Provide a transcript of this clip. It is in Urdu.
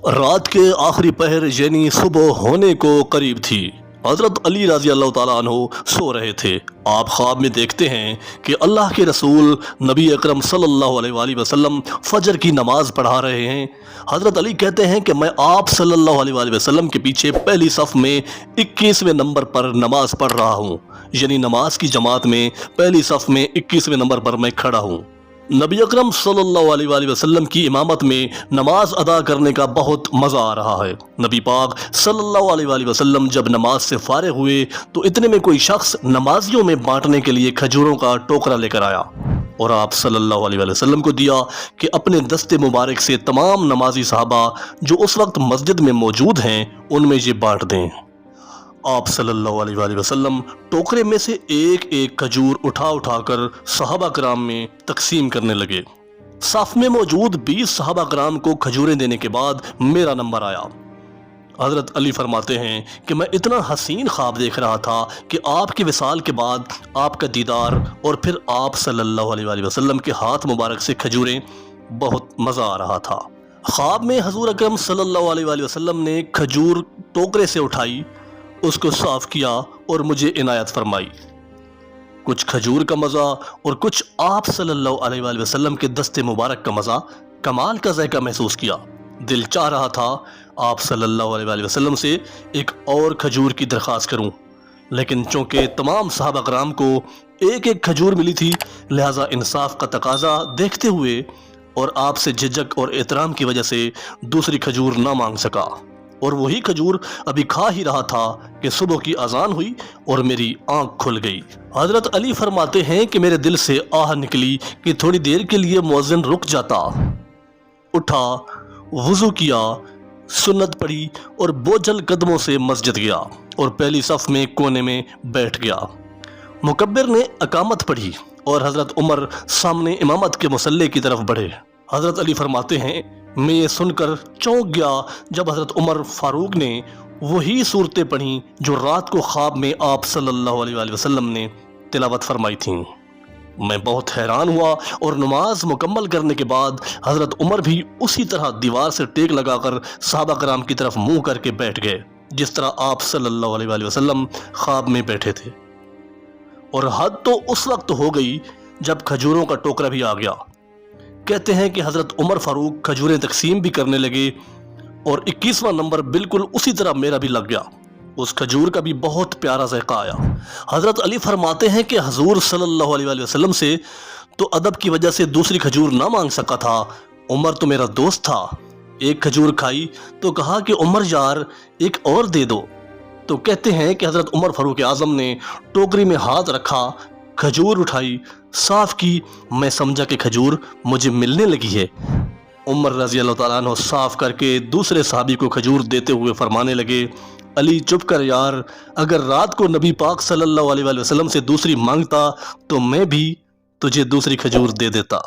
رات کے آخری پہر یعنی صبح ہونے کو قریب تھی۔ حضرت علی رضی اللہ تعالیٰ عنہ سو رہے تھے۔ آپ خواب میں دیکھتے ہیں کہ اللہ کے رسول نبی اکرم صلی اللہ علیہ وآلہ وسلم فجر کی نماز پڑھا رہے ہیں۔ حضرت علی کہتے ہیں کہ میں آپ صلی اللہ علیہ وآلہ وسلم کے پیچھے پہلی صف میں 21ویں نمبر پر نماز پڑھ رہا ہوں، یعنی نماز کی جماعت میں پہلی صف میں 21ویں نمبر پر میں کھڑا ہوں۔ نبی اکرم صلی اللہ علیہ وآلہ وسلم کی امامت میں نماز ادا کرنے کا بہت مزہ آ رہا ہے۔ نبی پاک صلی اللہ علیہ وآلہ وسلم جب نماز سے فارغ ہوئے تو اتنے میں کوئی شخص نمازیوں میں بانٹنے کے لیے کھجوروں کا ٹوکرا لے کر آیا اور آپ صلی اللہ علیہ وآلہ وسلم کو دیا کہ اپنے دست مبارک سے تمام نمازی صحابہ جو اس وقت مسجد میں موجود ہیں ان میں یہ بانٹ دیں۔ آپ صلی اللہ علیہ وآلہ وسلم ٹوکرے میں سے ایک ایک کھجور اٹھا کر صحابہ کرام میں تقسیم کرنے لگے۔ صف میں موجود 20 صحابہ کرام کو کھجوریں دینے کے بعد میرا نمبر آیا۔ حضرت علی فرماتے ہیں کہ میں اتنا حسین خواب دیکھ رہا تھا کہ آپ کے وصال کے بعد آپ کا دیدار اور پھر آپ صلی اللہ علیہ وآلہ وسلم کے ہاتھ مبارک سے کھجوریں، بہت مزہ آ رہا تھا۔ خواب میں حضور اکرم صلی اللہ علیہ وآلہ وسلم نے کھجور ٹوکرے سے اٹھائی، اس کو صاف کیا اور مجھے عنایت فرمائی۔ کچھ کھجور کا مزہ اور کچھ آپ صلی اللہ علیہ وآلہ وسلم کے دست مبارک کا مزہ، کمال کا ذائقہ محسوس کیا۔ دل چاہ رہا تھا آپ صلی اللہ علیہ وآلہ وسلم سے ایک اور کھجور کی درخواست کروں، لیکن چونکہ تمام صحابہ کرام کو ایک ایک کھجور ملی تھی، لہٰذا انصاف کا تقاضا دیکھتے ہوئے اور آپ سے جھجک اور احترام کی وجہ سے دوسری کھجور نہ مانگ سکا، اور وہی کھجور ابھی کھا ہی رہا تھا کہ صبح کی اذان ہوئی اور میری آنکھ کھل گئی۔ حضرت علی فرماتے ہیں کہ میرے دل سے آہ نکلی کہ تھوڑی دیر کے لیے مؤذن رک جاتا۔ اٹھا، وضو کیا، سنت پڑھی اور بوجھل قدموں سے مسجد گیا اور پہلی صف میں کونے میں بیٹھ گیا۔ مکبر نے اقامت پڑھی اور حضرت عمر سامنے امامت کے مصلی کی طرف بڑھے۔ حضرت علی فرماتے ہیں میں یہ سن کر چونک گیا جب حضرت عمر فاروق نے وہی صورتیں پڑھیں جو رات کو خواب میں آپ صلی اللہ علیہ وآلہ وسلم نے تلاوت فرمائی تھیں۔ میں بہت حیران ہوا اور نماز مکمل کرنے کے بعد حضرت عمر بھی اسی طرح دیوار سے ٹیک لگا کر صحابہ کرام کی طرف منہ کر کے بیٹھ گئے جس طرح آپ صلی اللہ علیہ وآلہ وسلم خواب میں بیٹھے تھے۔ اور حد تو اس وقت ہو گئی جب کھجوروں کا ٹوکرا بھی آ گیا۔ کہتے ہیں کہ حضرت عمر فاروق کھجوریں تقسیم بھی کرنے لگے اور 21واں نمبر بالکل اسی طرح میرا بھی لگ گیا۔ اس کھجور کا بھی بہت پیارا ذائقہ آیا۔ حضرت علی فرماتے ہیں کہ حضور صلی اللہ علیہ وآلہ وسلم سے تو ادب کی وجہ سے دوسری کھجور نہ مانگ سکا تھا، عمر تو میرا دوست تھا۔ ایک کھجور کھائی تو کہا کہ عمر یار ایک اور دے دو، تو کہتے ہیں کہ حضرت عمر فاروق اعظم نے ٹوکری میں ہاتھ رکھا، کھجور اٹھائی، صاف کی، میں سمجھا کہ کھجور مجھے ملنے لگی ہے۔ عمر رضی اللہ تعالیٰ عنہ صاف کر کے دوسرے صحابی کو کھجور دیتے ہوئے فرمانے لگے، علی چپ کر یار، اگر رات کو نبی پاک صلی اللہ علیہ وآلہ وسلم سے دوسری مانگتا تو میں بھی تجھے دوسری کھجور دے دیتا۔